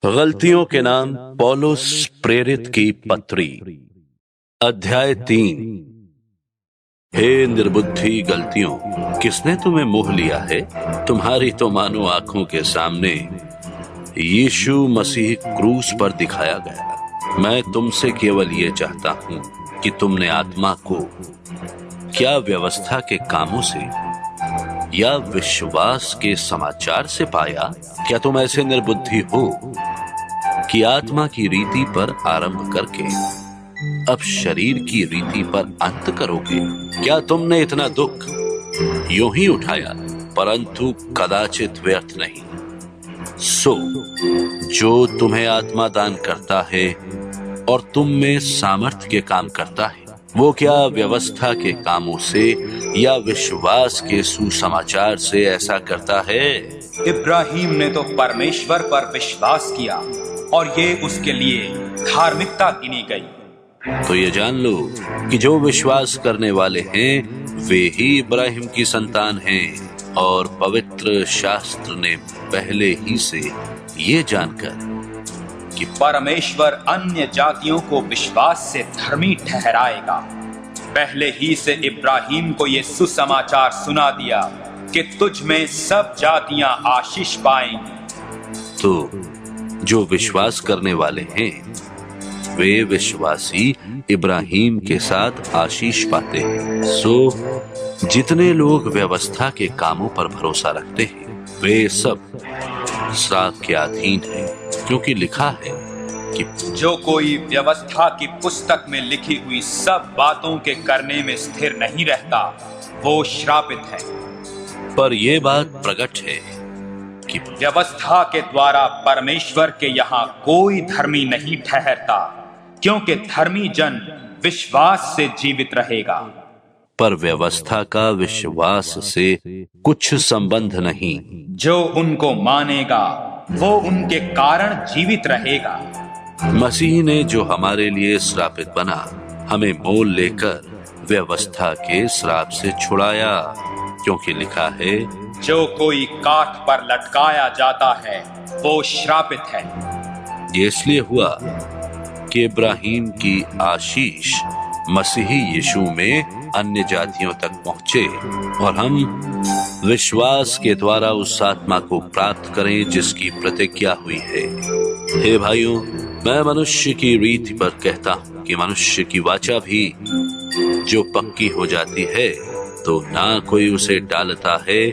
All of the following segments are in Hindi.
गलतियों के नाम पौलुस प्रेरित की पत्री अध्याय 3। हे निर्बुद्धि गलतियों, किसने तुम्हें मोह लिया है? तुम्हारी तो मानो आंखों के सामने यीशु मसीह क्रूस पर दिखाया गया। मैं तुमसे केवल ये चाहता हूं कि तुमने आत्मा को क्या व्यवस्था के कामों से या विश्वास के समाचार से पाया? क्या तुम ऐसे निर्बुद्धि हो कि आत्मा की रीति पर आरंभ करके अब शरीर की रीति पर अंत करोगे? क्या तुमने इतना दुख यूं ही उठाया, परंतु कदाचित व्यर्थ नहीं। सो जो तुम्हें आत्मा दान करता है और तुम में सामर्थ्य के काम करता है, वो क्या व्यवस्था के कामों से या विश्वास के सुसमाचार से ऐसा करता है? इब्राहिम ने तो परमेश्वर पर विश्वास किया और ये उसके लिए धार्मिकता गिनी गई। तो ये जान लो कि जो विश्वास करने वाले हैं वे ही इब्राहिम की संतान हैं। और पवित्र शास्त्र ने पहले ही से ये जानकर कि परमेश्वर अन्य जातियों को विश्वास से धर्मी ठहराएगा, पहले ही से इब्राहिम को ये सुसमाचार सुना दिया कि तुझ में सब जातियां आशीष पाएंगी। तो जो विश्वास करने वाले हैं वे विश्वासी इब्राहिम के साथ आशीष पाते हैं। सो जितने लोग व्यवस्था के कामों पर भरोसा रखते हैं वे सब श्राप के अधीन हैं, क्योंकि लिखा है कि जो कोई व्यवस्था की पुस्तक में लिखी हुई सब बातों के करने में स्थिर नहीं रहता वो श्रापित है। पर यह बात प्रकट है कि व्यवस्था के द्वारा परमेश्वर के यहाँ कोई धर्मी नहीं ठहरता, क्योंकि धर्मी जन विश्वास से जीवित रहेगा। पर व्यवस्था का विश्वास से कुछ संबंध नहीं। जो उनको मानेगा वो उनके कारण जीवित रहेगा। मसीह ने जो हमारे लिए श्रापित बना, हमें मोल लेकर व्यवस्था के श्राप से छुड़ाया, क्योंकि लिखा है जो कोई काठ पर लटकाया जाता है वो श्रापित है। ये इसलिए हुआ कि इब्राहिम की आशीष मसीही यीशु में अन्य जातियों तक पहुंचे और हम विश्वास के द्वारा उस आत्मा को प्राप्त करें जिसकी प्रतिज्ञा हुई है। हे भाइयों, मैं मनुष्य की रीति पर कहता हूं कि मनुष्य की वाचा भी जो पक्की हो जाती है तो ना कोई उसे डालता है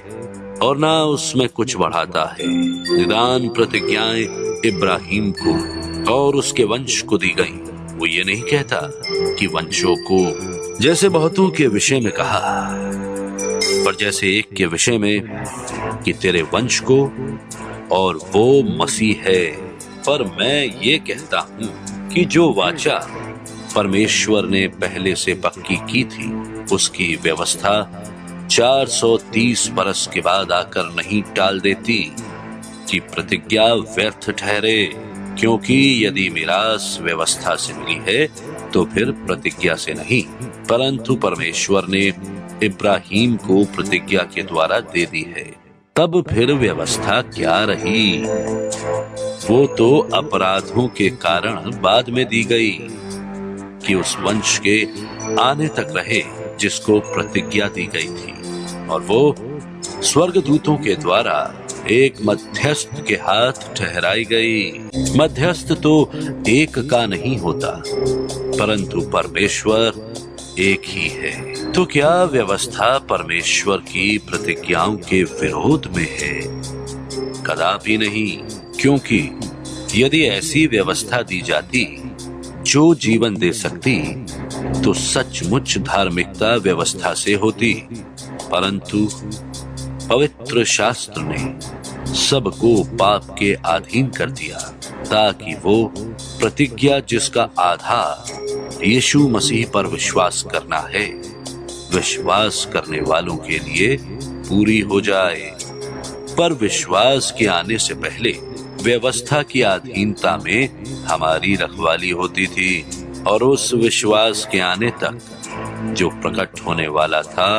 और ना उसमें कुछ बढ़ाता है। निदान प्रतिज्ञाएं इब्राहिम को और उसके वंश को दी गई। वो ये नहीं कहता कि वंशों को, जैसे बहुतों के विषय में कहा, पर जैसे एक के विषय में कि तेरे वंश को, और वो मसीह है। पर मैं ये कहता हूं कि जो वाचा परमेश्वर ने पहले से पक्की की थी उसकी व्यवस्था 430 बरस के बाद आकर नहीं टाल देती कि प्रतिज्ञा व्यर्थ ठहरे, क्योंकि यदि मिरास व्यवस्था से मिली है तो फिर प्रतिज्ञा से नहीं, परंतु परमेश्वर ने इब्राहिम को प्रतिज्ञा के द्वारा दे दी है। तब फिर व्यवस्था क्या रही? वो तो अपराधों के कारण बाद में दी गई कि उस वंश के आने तक रहे जिसको प्रतिज्ञा दी गई थी, और वो स्वर्गदूतों के द्वारा एक मध्यस्थ के हाथ ठहराई गई। मध्यस्थ तो एक का नहीं होता, परंतु परमेश्वर एक ही है। तो क्या व्यवस्था परमेश्वर की प्रतिज्ञाओं के विरोध में है? कदापि नहीं, क्योंकि यदि ऐसी व्यवस्था दी जाती जो जीवन दे सकती तो सचमुच धार्मिकता व्यवस्था से होती, परंतु पवित्र शास्त्र ने सबको पाप के अधीन कर दिया ताकि वो प्रतिज्ञा जिसका आधार यीशु मसीह पर विश्वास करना है, विश्वास करने वालों के लिए पूरी हो जाए। पर विश्वास के आने से पहले व्यवस्था की अधीनता में हमारी रखवाली होती थी, और उस विश्वास के आने तक जो प्रकट होने वाला था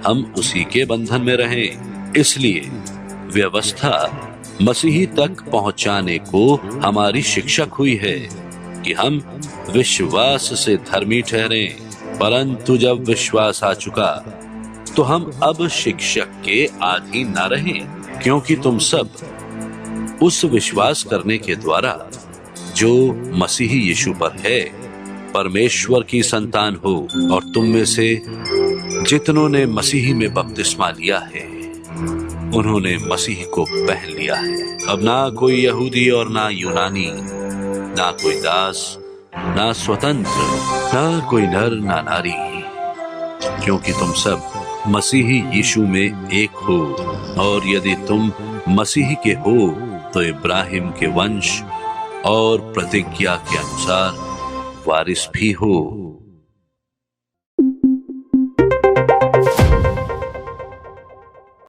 हम उसी के बंधन में रहें। इसलिए व्यवस्था मसीही तक पहुंचाने को हमारी शिक्षक हुई है कि हम विश्वास से धर्मी ठहरें। परंतु जब विश्वास आ चुका तो हम अब शिक्षक के अधीन न रहें, क्योंकि तुम सब उस विश्वास करने के द्वारा जो मसीही यीशु पर है परमेश्वर की संतान हो। और तुम में से जितनों ने मसीही में बपतिस्मा लिया है उन्होंने मसीह को पहन लिया है। अब ना कोई यहूदी और ना यूनानी, ना कोई दास ना स्वतंत्र, ना कोई नर ना नारी, क्योंकि तुम सब मसीही यीशु में एक हो। और यदि तुम मसीह के हो तो इब्राहिम के वंश और प्रतिज्ञा के अनुसार वारिस भी हो।